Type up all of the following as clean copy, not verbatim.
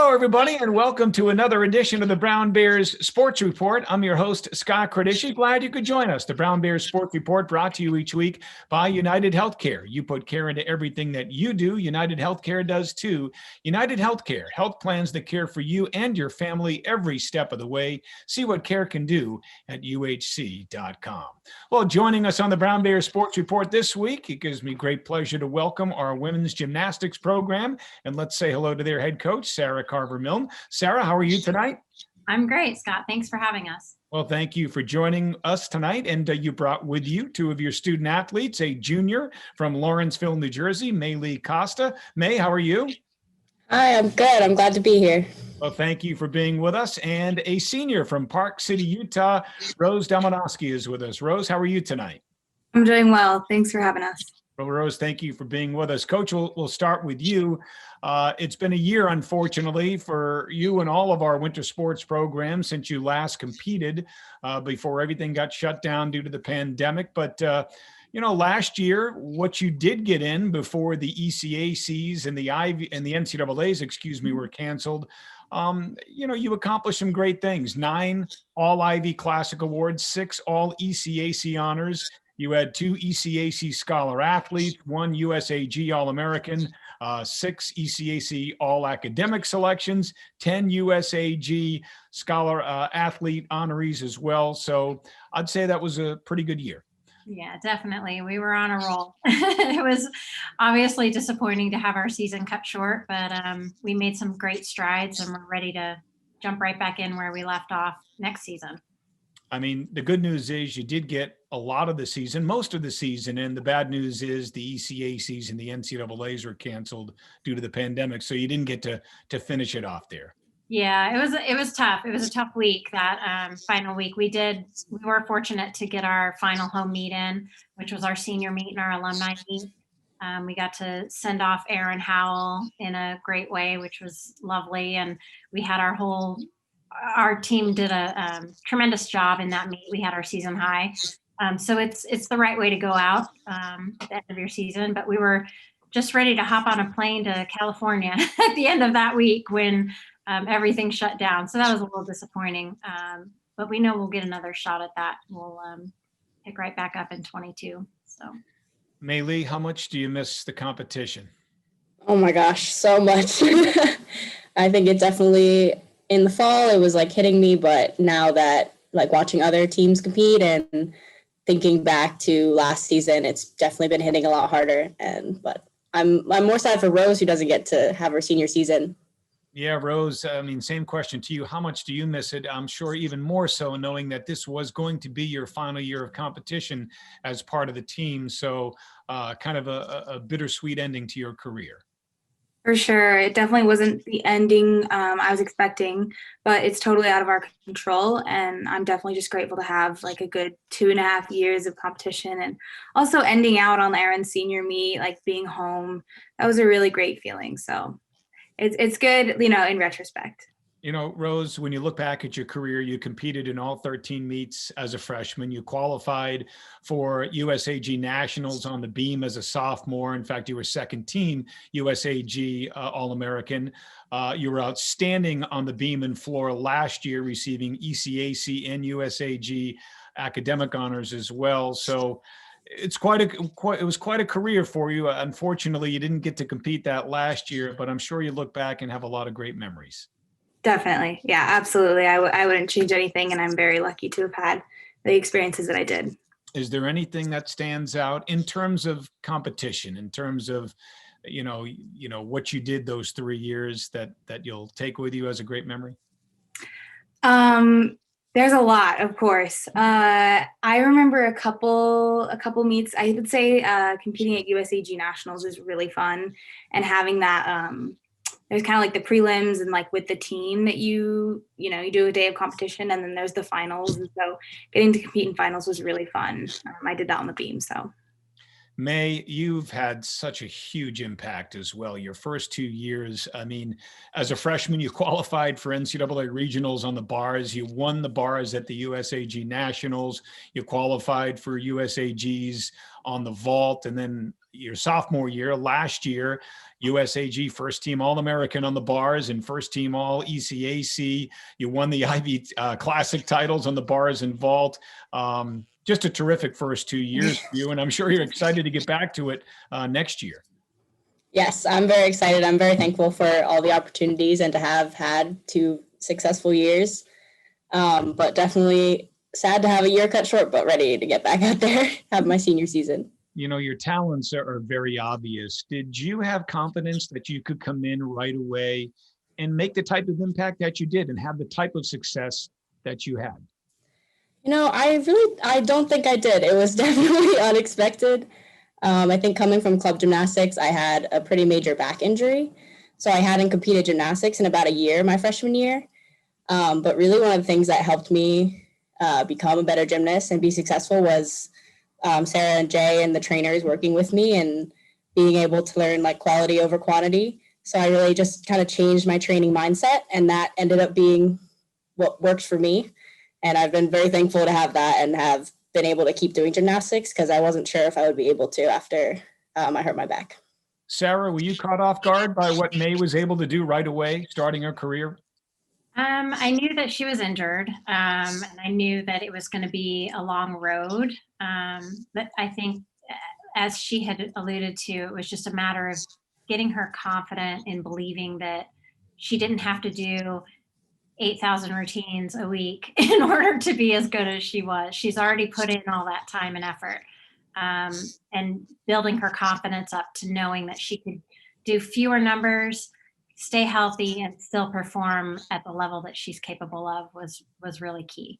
Hello, everybody, and welcome to another edition of the Brown Bears Sports Report. I'm your host, Scott Credici. Glad you could join us. The Brown Bears Sports Report brought to you each week by United Healthcare. You put care into everything that you do. United Healthcare does too. United Healthcare, health plans that care for you and your family every step of the way. See what care can do at uhc.com. Well, joining us on the Brown Bears Sports Report this week, it gives me great pleasure to welcome our women's gymnastics program. And let's say hello to their head coach, Sarah Carver-Milne. Sarah, how are you tonight? I'm great, Scott. Thanks for having us. Well, thank you for joining us tonight. And you brought with you two of your student athletes, a junior from Lawrenceville, New Jersey, May Lee Costa. May, how are you? Hi, I'm good. I'm glad to be here. Well, thank you for being with us. And a senior from Park City, Utah, Rose Dalmanovsky is with us. Rose, how are you tonight? I'm doing well. Thanks for having us. Well, Rose, thank you for being with us. Coach, we'll start with you. It's been a year, unfortunately, for you and all of our winter sports programs since you last competed before everything got shut down due to the pandemic. But, last year, what you did get in before the ECACs and the NCAAs, were canceled, you accomplished some great things. 9 All-Ivy Classic Awards, 6 All-ECAC honors. You had 2 ECAC Scholar Athletes, 1 USAG All-American, 6 ECAC All-Academic selections, 10 USAG Scholar Athlete honorees as well. So I'd say that was a pretty good year. Yeah, definitely. We were on a roll. It was obviously disappointing to have our season cut short, but we made some great strides and we're ready to jump right back in where we left off next season. I mean, the good news is you did get a lot of the season, most of the season, and the bad news is the ECACs and the NCAAs were canceled due to the pandemic, so you didn't get to finish it off there. Yeah, it was tough. It was a tough week, that final week. We were fortunate to get our final home meet in, which was our senior meet and our alumni meet. We got to send off Aaron Howell in a great way, which was lovely, and we had our team did a tremendous job in that meet. We had our season high. So it's the right way to go out at the end of your season. But we were just ready to hop on a plane to California at the end of that week when everything shut down. So that was a little disappointing. But we know we'll get another shot at that. We'll pick right back up in 22. So, May Lee, how much do you miss the competition? Oh my gosh, so much. I think it definitely, in the fall, it was like hitting me, but now that like watching other teams compete and thinking back to last season, it's definitely been hitting a lot harder. But I'm more sad for Rose, who doesn't get to have her senior season. Yeah, Rose, I mean, same question to you. How much do you miss it? I'm sure even more so knowing that this was going to be your final year of competition as part of the team. So kind of a bittersweet ending to your career. For sure. It definitely wasn't the ending I was expecting, but it's totally out of our control. And I'm definitely just grateful to have like a good 2.5 years of competition and also ending out on Aaron's senior meet, like being home. That was a really great feeling. So it's good, in retrospect. Rose, when you look back at your career, you competed in all 13 meets as a freshman. You qualified for USAG Nationals on the beam as a sophomore. In fact, you were second team USAG All-American. You were outstanding on the beam and floor last year, receiving ECAC and USAG academic honors as well. So it was quite a career for you. Unfortunately, you didn't get to compete that last year, but I'm sure you look back and have a lot of great memories. Definitely. Yeah, absolutely. I wouldn't change anything. And I'm very lucky to have had the experiences that I did. Is there anything that stands out in terms of competition, in terms of, what you did those 3 years that you'll take with you as a great memory? There's a lot, of course. I remember a couple meets. I would say competing at USAG Nationals was really fun, and having that there's kind of like the prelims and like with the team that you do a day of competition, and then there's the finals. And so getting to compete in finals was really fun. I did that on the beam. So May, you've had such a huge impact as well. Your first 2 years, I mean, as a freshman, you qualified for NCAA regionals on the bars. You won the bars at the USAG Nationals. You qualified for USAGs on the vault. And then, your sophomore year. Last year, USAG first team All-American on the bars and first team All ECAC. You won the Ivy Classic titles on the bars and vault. Just a terrific first 2 years for you, and I'm sure you're excited to get back to it next year. Yes, I'm very excited. I'm very thankful for all the opportunities and to have had 2 successful years. But definitely sad to have a year cut short, but ready to get back out there, have my senior season. You know, your talents are very obvious. Did you have confidence that you could come in right away and make the type of impact that you did and have the type of success that you had? You know, I don't think I did. It was definitely unexpected. I think coming from club gymnastics, I had a pretty major back injury. So I hadn't competed gymnastics in about a year, my freshman year. But really one of the things that helped me become a better gymnast and be successful was Sarah and Jay and the trainers working with me and being able to learn like quality over quantity. So I really just kind of changed my training mindset, and that ended up being what works for me. And I've been very thankful to have that and have been able to keep doing gymnastics because I wasn't sure if I would be able to after I hurt my back. Sarah, were you caught off guard by what May was able to do right away, starting her career? I knew that she was injured, and I knew that it was going to be a long road. But I think, as she had alluded to, it was just a matter of getting her confident in believing that she didn't have to do 8,000 routines a week in order to be as good as she was. She's already put in all that time and effort, and building her confidence up to knowing that she could do fewer numbers, stay healthy, and still perform at the level that she's capable of was really key.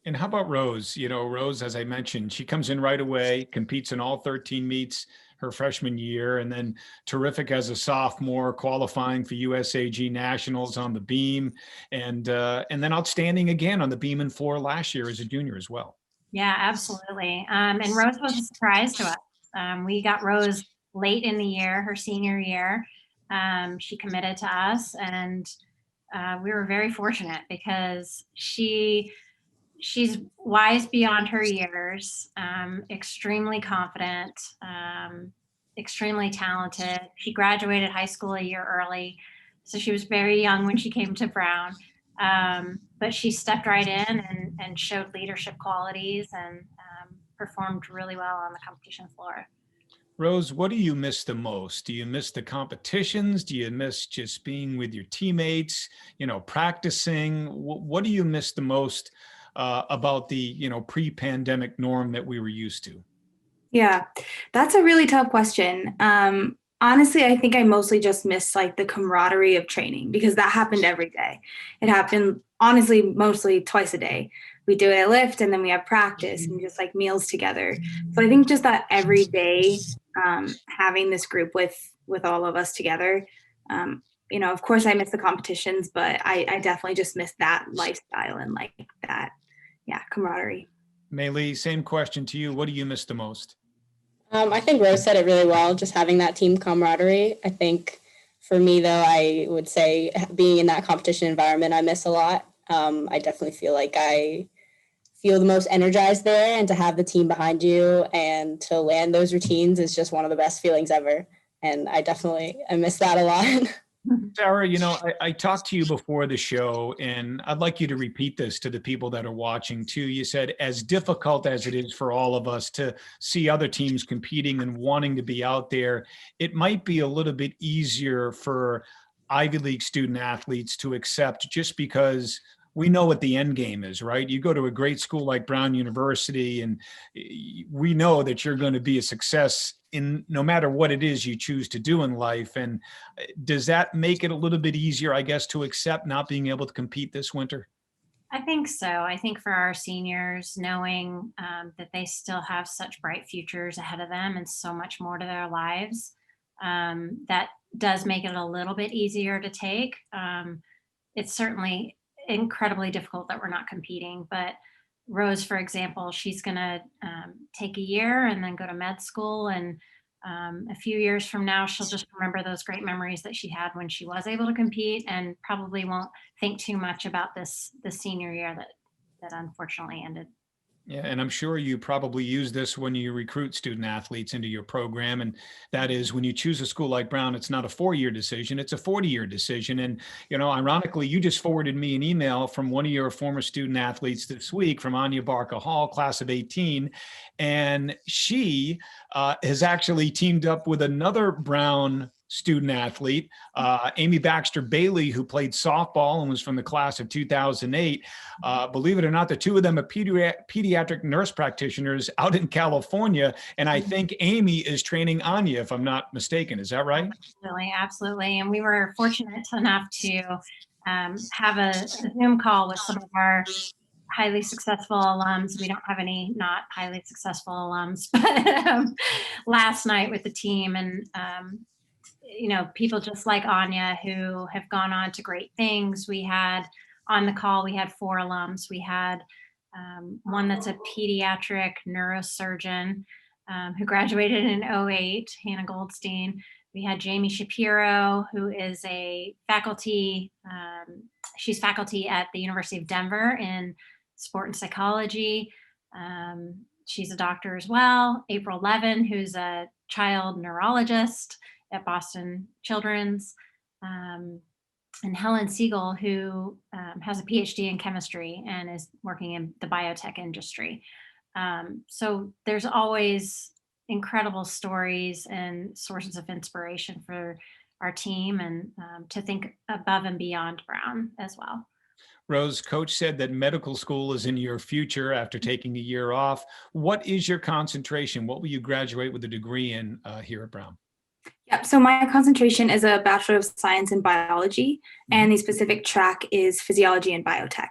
And how about Rose? You know, Rose, as I mentioned, she comes in right away, competes in all 13 meets her freshman year, and then terrific as a sophomore, qualifying for USAG Nationals on the beam, and then outstanding again on the beam and floor last year as a junior as well. Yeah, absolutely. And Rose was a surprise to us. We got Rose late in the year, her senior year. She committed to us, and we were very fortunate because she's wise beyond her years, extremely confident, extremely talented. She graduated high school a year early, so she was very young when she came to Brown. But she stepped right in and showed leadership qualities and performed really well on the competition floor. Rose, what do you miss the most? Do you miss the competitions? Do you miss just being with your teammates, you know, practicing? What do you miss the most about the, you know, pre-pandemic norm that we were used to? Yeah, that's a really tough question. Honestly, I think I mostly just miss like the camaraderie of training because that happened every day. It happened honestly mostly twice a day. We do it at lift and then we have practice and just like meals together. So I think just that every day, having this group with all of us together. You know, of course I miss the competitions, but I definitely just miss that lifestyle and like that, yeah, camaraderie. Maylee, same question to you. What do you miss the most? I think Rose said it really well, just having that team camaraderie. I think for me, though, I would say being in that competition environment, I miss a lot. I definitely feel like I feel the most energized there, and to have the team behind you and to land those routines is just one of the best feelings ever. And I miss that a lot. Sarah, you know, I talked to you before the show, and I'd like you to repeat this to the people that are watching too. You said, as difficult as it is for all of us to see other teams competing and wanting to be out there, it might be a little bit easier for Ivy League student athletes to accept just because we know what the end game is, right? You go to a great school like Brown University, and we know that you're going to be a success in no matter what it is you choose to do in life. And does that make it a little bit easier, I guess, to accept not being able to compete this winter? I think so. I think for our seniors, knowing that they still have such bright futures ahead of them and so much more to their lives, that does make it a little bit easier to take. It's certainly incredibly difficult that we're not competing, but Rose, for example, she's going to take a year and then go to med school, and a few years from now she'll just remember those great memories that she had when she was able to compete, and probably won't think too much about this senior year that unfortunately ended. Yeah, and I'm sure you probably use this when you recruit student athletes into your program. And that is when you choose a school like Brown, it's not a 4-year decision, it's a 40-year decision. And, ironically, you just forwarded me an email from one of your former student athletes this week from Anya Barker Hall, class of 18. And she has actually teamed up with another Brown student athlete, Amy Baxter Bailey, who played softball and was from the class of 2008. Believe it or not, the two of them are pediatric nurse practitioners out in California. And I think Amy is training Anya, if I'm not mistaken. Is that right? Absolutely, absolutely. And we were fortunate enough to have a Zoom call with some of our highly successful alums. We don't have any not highly successful alums, but last night with the team, and people just like Anya who have gone on to great things. We had on the call, we had 4 alums. We had one that's a pediatric neurosurgeon who graduated in '08, Hannah Goldstein. We had Jamie Shapiro, who is a faculty, she's faculty at the University of Denver in sport and psychology. She's a doctor as well. April Levin, who's a child neurologist at Boston Children's, and Helen Siegel, who has a PhD in chemistry and is working in the biotech industry. So there's always incredible stories and sources of inspiration for our team, and to think above and beyond Brown as well. Rose, coach said that medical school is in your future after taking a year off. What is your concentration? What will you graduate with a degree in here at Brown? Yep. So my concentration is a Bachelor of Science in Biology, and the specific track is Physiology and Biotech.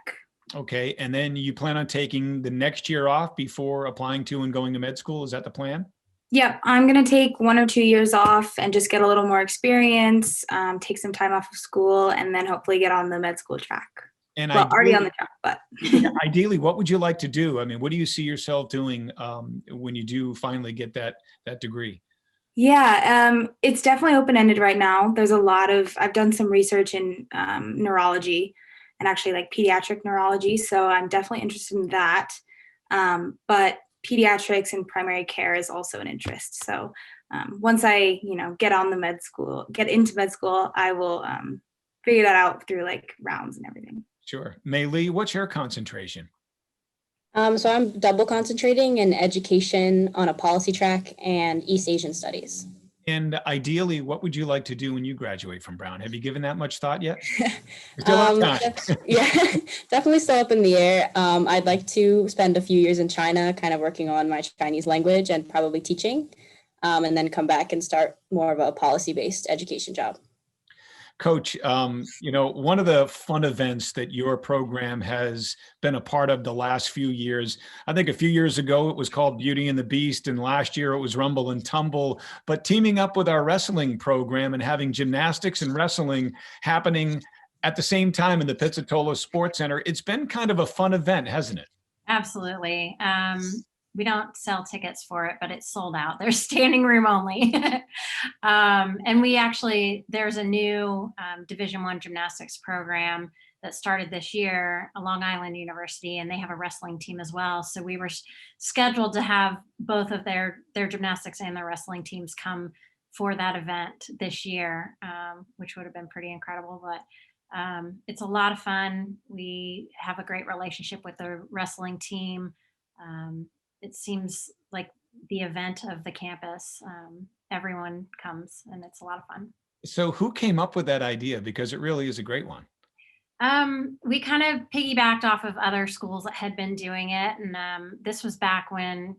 Okay. And then you plan on taking the next year off before applying to and going to med school. Is that the plan? Yep. I'm going to take 1 or 2 years off and just get a little more experience, take some time off of school, and then hopefully get on the med school track. And well, already on the track, but ideally, what would you like to do? I mean, what do you see yourself doing when you do finally get that degree? Yeah, it's definitely open-ended right now. There's a lot of, I've done some research in neurology and actually like pediatric neurology. So I'm definitely interested in that. But pediatrics and primary care is also an interest. So once I, get into med school, I will figure that out through like rounds and everything. Sure. Mei Lee, what's your concentration? So I'm double concentrating in education on a policy track and East Asian studies. And ideally, what would you like to do when you graduate from Brown? Have you given that much thought yet? Yeah, definitely still up in the air. I'd like to spend a few years in China, kind of working on my Chinese language and probably teaching, and then come back and start more of a policy-based education job. Coach, one of the fun events that your program has been a part of the last few years, I think a few years ago it was called Beauty and the Beast, and last year it was Rumble and Tumble, but teaming up with our wrestling program and having gymnastics and wrestling happening at the same time in the Pizzatola Sports Center, it's been kind of a fun event, hasn't it? Absolutely. We don't sell tickets for it, but it's sold out. There's standing room only. And there's a new Division I gymnastics program that started this year at Long Island University, and they have a wrestling team as well. So we were scheduled to have both of their gymnastics and their wrestling teams come for that event this year, which would have been pretty incredible. But it's a lot of fun. We have a great relationship with the wrestling team. It seems like the event of the campus. Everyone comes, and it's a lot of fun. So who came up with that idea? Because it really is a great one. We kind of piggybacked off of other schools that had been doing it. And this was back when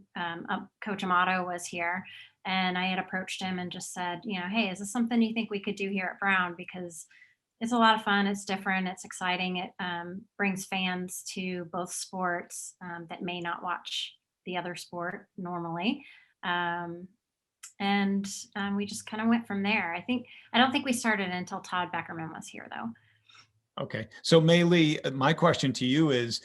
Coach Amato was here. And I had approached him and just said, hey, is this something you think we could do here at Brown? Because it's a lot of fun. It's different. It's exciting. It brings fans to both sports that may not watch the other sport normally. And we just kind of went from there. I don't think we started until Todd Beckerman was here, though. Okay. So Mei Lee, my question to you is,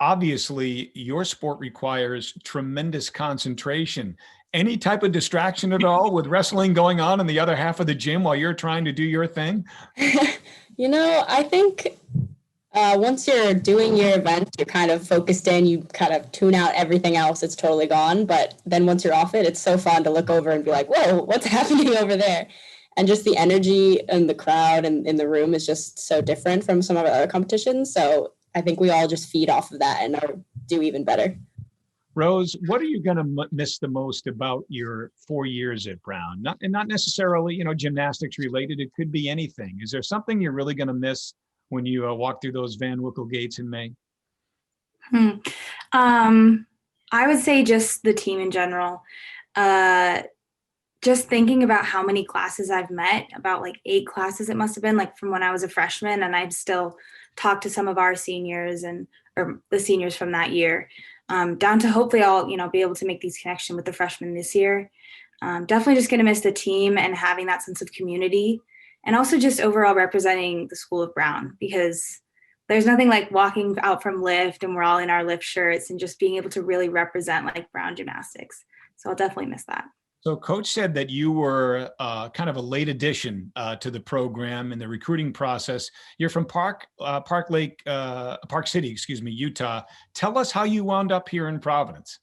obviously your sport requires tremendous concentration. Any type of distraction at all with wrestling going on in the other half of the gym while you're trying to do your thing? I think Once you're doing your event, you're kind of focused in, you kind of tune out everything else. It's totally gone. But then once you're off it, it's so fun to look over and be like, whoa, what's happening over there? And just the energy and the crowd and in the room is just so different from some of our other competitions. So I think we all just feed off of that and do even better. Rose, what are you going to miss the most about your 4 years at Brown? Not necessarily, gymnastics related. It could be anything. Is there something you're really going to miss when you walk through those Van Wickle gates in May? I would say just the team in general. Just thinking about how many classes I've met, about like 8 classes it must have been, like from when I was a freshman, and I've still talked to some of our seniors or the seniors from that year, down to hopefully I'll be able to make these connections with the freshmen this year. Definitely just going to miss the team and having that sense of community, and also just overall representing the School of Brown, because there's nothing like walking out from lift and we're all in our lift shirts and just being able to really represent like Brown gymnastics. So I'll definitely miss that. So Coach said that you were kind of a late addition to the program in the recruiting process. You're from Park City, Utah. Tell us how you wound up here in Providence.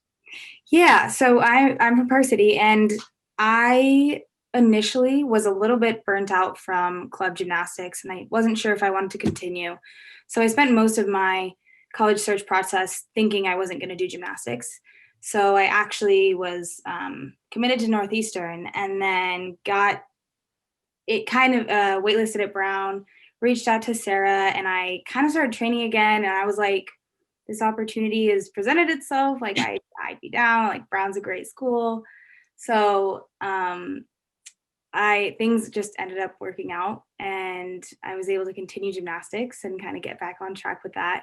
Yeah, so I'm from Park City, and I initially was a little bit burnt out from club gymnastics, and I wasn't sure if I wanted to continue. So I spent most of my college search process thinking I wasn't going to do gymnastics. So I actually was committed to Northeastern, and then got it kind of waitlisted at Brown, reached out to Sarah, and I kind of started training again. And I was like, this opportunity has presented itself. Like I'd be down, like Brown's a great school. So things just ended up working out, and I was able to continue gymnastics and kind of get back on track with that.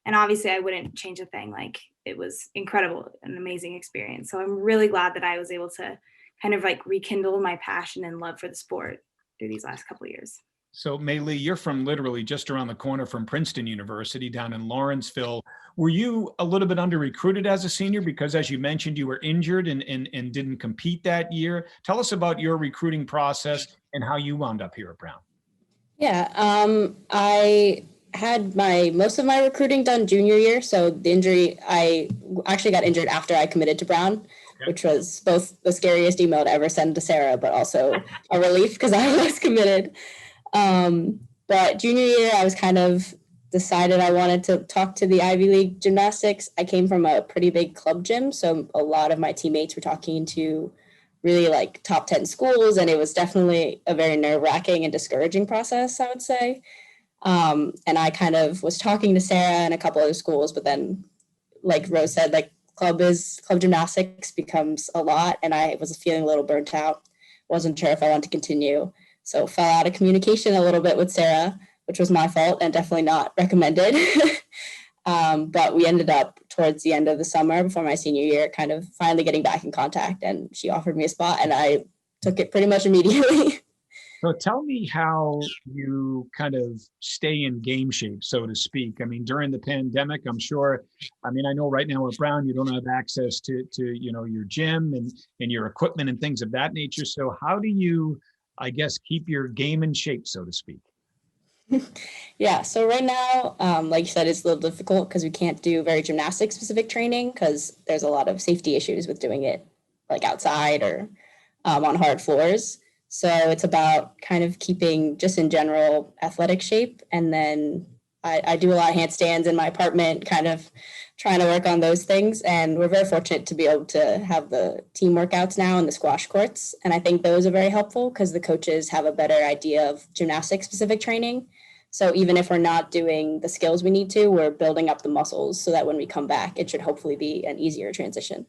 And obviously I wouldn't change a thing. Like it was incredible, an amazing experience. So I'm really glad that I was able to kind of like rekindle my passion and love for the sport through these last couple of years. So Maylee, you're from literally just around the corner from Princeton University down in Lawrenceville. Were you a little bit under recruited as a senior? Because as you mentioned, you were injured and didn't compete that year. Tell us about your recruiting process and how you wound up here at Brown. Yeah, I had most of my recruiting done junior year. So the injury, I actually got injured after I committed to Brown, okay, which was both the scariest email to ever send to Sarah, but also a relief because I was committed. But junior year, I was kind of decided I wanted to talk to the Ivy League gymnastics. I came from a pretty big club gym, so a lot of my teammates were talking to really like top 10 schools, and it was definitely a very nerve-wracking and discouraging process, I would say. And I kind of was talking to Sarah and a couple other schools, but then like Rose said, like club gymnastics becomes a lot, and I was feeling a little burnt out. Wasn't sure if I wanted to continue. So fell out of communication a little bit with Sarah, which was my fault and definitely not recommended. But we ended up towards the end of the summer before my senior year, kind of finally getting back in contact, and she offered me a spot and I took it pretty much immediately. So tell me how you kind of stay in game shape, so to speak. I mean, during the pandemic, I'm sure, I know right now at Brown, you don't have access to your gym and your equipment and things of that nature. So how do you, I guess, keep your game in shape, so to speak? Yeah, so right now, like you said, it's a little difficult because we can't do very gymnastic specific training because there's a lot of safety issues with doing it like outside or on hard floors. So it's about kind of keeping just in general athletic shape. And then I do a lot of handstands in my apartment, kind of trying to work on those things. And we're very fortunate to be able to have the team workouts now in the squash courts. And I think those are very helpful because the coaches have a better idea of gymnastic specific training. So even if we're not doing the skills we need to, we're building up the muscles so that when we come back, it should hopefully be an easier transition.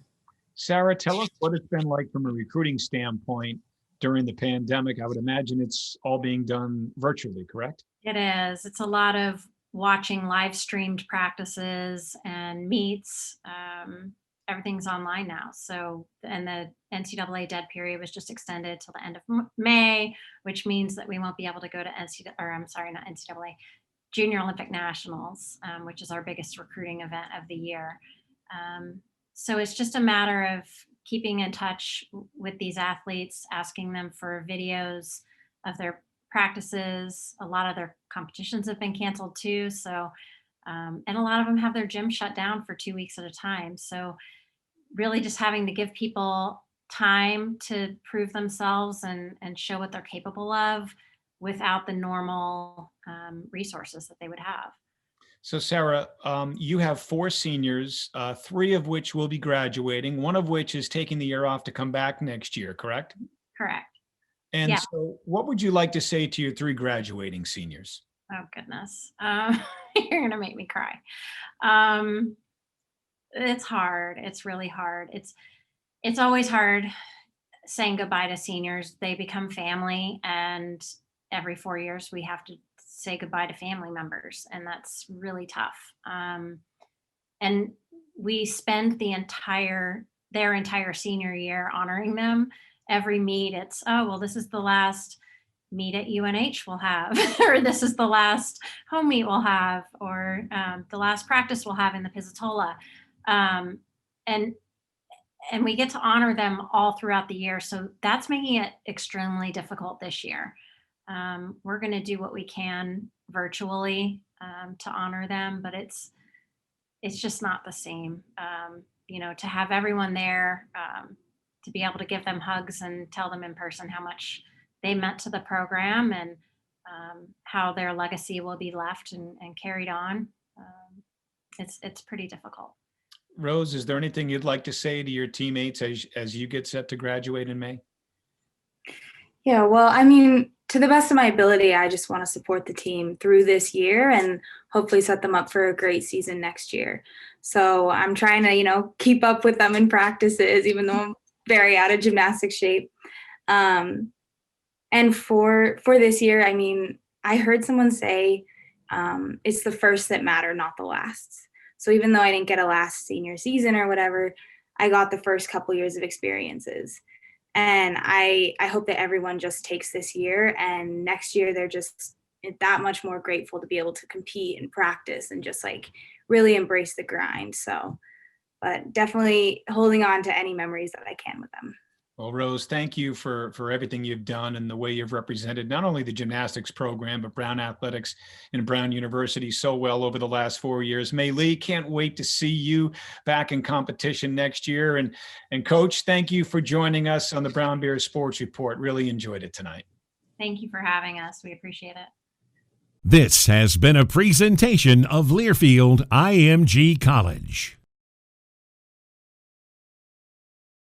Sarah, tell us what it's been like from a recruiting standpoint during the pandemic. I would imagine it's all being done virtually, correct? It is. It's a lot of watching live streamed practices and meets. Everything's online now. So, and the NCAA dead period was just extended till the end of May, which means that we won't be able to go to Junior Olympic Nationals, which is our biggest recruiting event of the year. So it's just a matter of keeping in touch with these athletes, asking them for videos of their practices. A lot of their competitions have been canceled too. So, and a lot of them have their gym shut down for 2 weeks at a time. So really just having to give people time to prove themselves and show what they're capable of without the normal resources that they would have. So, Sarah, you have 4 seniors, 3 of which will be graduating, one of which is taking the year off to come back next year, correct? Correct. And Yeah. so what would you like to say to your 3 graduating seniors? Oh, goodness. You're going to make me cry. Um, it's hard. It's really hard. It's always hard saying goodbye to seniors. They become family, and every 4 years we have to say goodbye to family members, and that's really tough. And we spend their entire senior year honoring them. Every meet, it's, oh, well, this is the last meet at UNH we'll have, or this is the last home meet we'll have, or the last practice we'll have in the Pizzatola. And we get to honor them all throughout the year. So that's making it extremely difficult this year. We're going to do what we can virtually to honor them, but it's just not the same. To have everyone there, to be able to give them hugs and tell them in person how much they meant to the program, and how their legacy will be left and carried on. It's pretty difficult. Rose, is there anything you'd like to say to your teammates as you get set to graduate in May? Yeah, well, I mean, to the best of my ability, I just want to support the team through this year and hopefully set them up for a great season next year. So I'm trying to, keep up with them in practices, even though I'm very out of gymnastics shape. And for this year, I mean, I heard someone say it's the first that matter, not the last. So even though I didn't get a last senior season or whatever, I got the first couple years of experiences. And I hope that everyone just takes this year, and next year they're just that much more grateful to be able to compete and practice and just really embrace the grind. So, but definitely holding on to any memories that I can with them. Well, Rose, thank you for everything you've done and the way you've represented not only the gymnastics program, but Brown Athletics and Brown University so well over the last 4 years. May Lee, can't wait to see you back in competition next year. And Coach, thank you for joining us on the Brown Bears Sports Report. Really enjoyed it tonight. Thank you for having us. We appreciate it. This has been a presentation of Learfield IMG College.